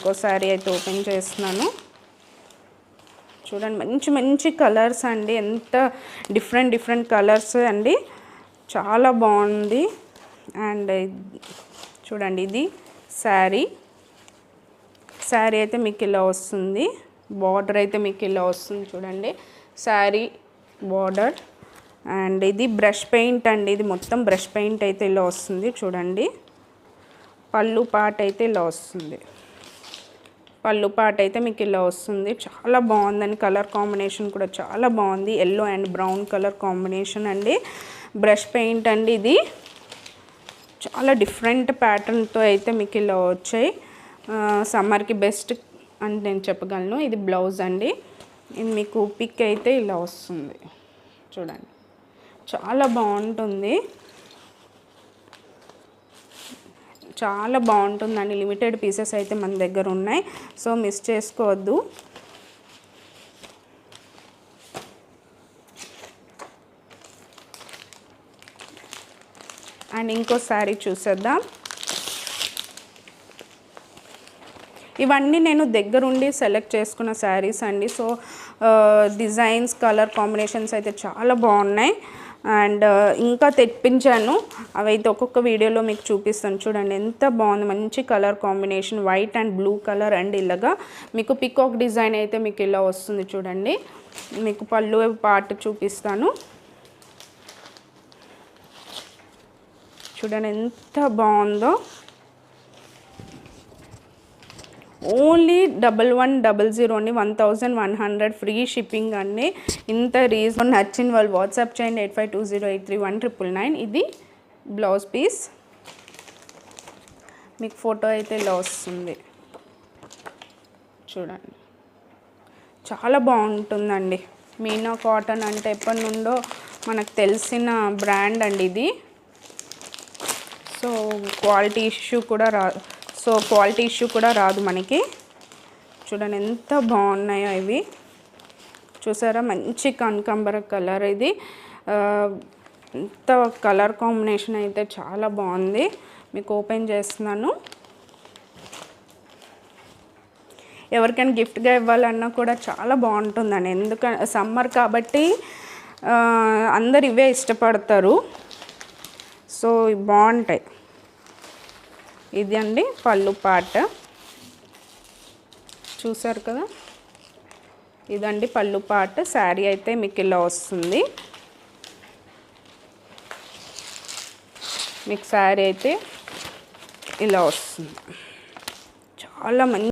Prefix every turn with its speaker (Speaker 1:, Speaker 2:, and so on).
Speaker 1: ఇంకో శారీ అయితే ఓపెన్ చేస్తున్నాను. చూడండి, మంచి మంచి కలర్స్ అండి, ఎంత డిఫరెంట్ కలర్స్ అండి, చాలా బాగుంది. అండ్ చూడండి, ఇది శారీ అయితే మీకు ఇలా వస్తుంది. బార్డర్ అయితే మీకు ఇలా వస్తుంది చూడండి, శారీ బార్డర్. అండ్ ఇది బ్రష్ పెయింట్ అండి, ఇది మొత్తం బ్రష్ పెయింట్ అయితే ఇలా వస్తుంది చూడండి. పళ్ళు పాట అయితే ఇలా వస్తుంది. పళ్ళు పాట అయితే మీకు ఇలా వస్తుంది. చాలా బాగుందండి, కలర్ కాంబినేషన్ కూడా చాలా బాగుంది. Yellow and brown colour combination అండి. బ్రష్ పెయింట్ అండి, ఇది చాలా డిఫరెంట్ ప్యాటర్న్తో అయితే మీకు ఇలా వచ్చాయి. సమ్మర్కి బెస్ట్ అని నేను చెప్పగలను. ఇది బ్లౌజ్ అండి, ఇది మీకు పిక్ అయితే ఇలా వస్తుంది చూడండి, చాలా బాగుంటుంది, చాలా బాగుంటుందండి. లిమిటెడ్ పీసెస్ అయితే మన దగ్గర ఉన్నాయి, సో మిస్ చేసుకోవద్దు. అండ్ ఇంకో శారీ చూసేద్దాం. ఇవన్నీ నేను దగ్గరుండి సెలెక్ట్ చేసుకున్న శారీస్ అండి. సో డిజైన్స్, కలర్ కాంబినేషన్స్ అయితే చాలా బాగున్నాయి. అండ్ ఇంకా తెప్పించాను, అవైతే ఒక్కొక్క వీడియోలో మీకు చూపిస్తాను. చూడండి ఎంత బాగుంది, మంచి colour combination, white and blue colour. And ఇలాగా మీకు పికాక్ డిజైన్ అయితే మీకు ఇలా వస్తుంది చూడండి. మీకు పళ్ళు పార్ట్ చూపిస్తాను చూడండి, ఎంత బాగుందో. ఓన్లీ 1100 అండి, 1100 ఫ్రీ షిప్పింగ్ అండి. ఇంత రీజన్ నచ్చిన వాళ్ళు వాట్సాప్ చేయండి 8520831999. ఇది బ్లౌజ్ పీస్, మీకు ఫోటో అయితే ఇలా వస్తుంది చూడండి, చాలా బాగుంటుందండి. మీనా కాటన్ అంటే ఎప్పటి నుండో మనకు తెలిసిన బ్రాండ్ అండి ఇది. సో క్వాలిటీ ఇష్యూ కూడా రాదు మనకి. చూడండి ఎంత బాగున్నాయో ఇవి, చూసారా, మంచి కనకాంబర కలర్. ఇది ఎంత కలర్ కాంబినేషన్ అయితే చాలా బాగుంది. మీకు ఓపెన్ చేస్తున్నాను. ఎవరికైనా గిఫ్ట్గా ఇవ్వాలన్నా కూడా చాలా బాగుంటుందండి, ఎందుకంటే సమ్మర్ కాబట్టి అందరు ఇవే ఇష్టపడతారు. సో బాగుంటాయి. ఇది అండి పళ్ళు పాట, చూసారు కదా, ఇదండి పళ్ళు పాట. శారీ అయితే మీకు ఇలా వస్తుంది. మీకు శారీ అయితే ఇలా వస్తుంది, చాలా మంచి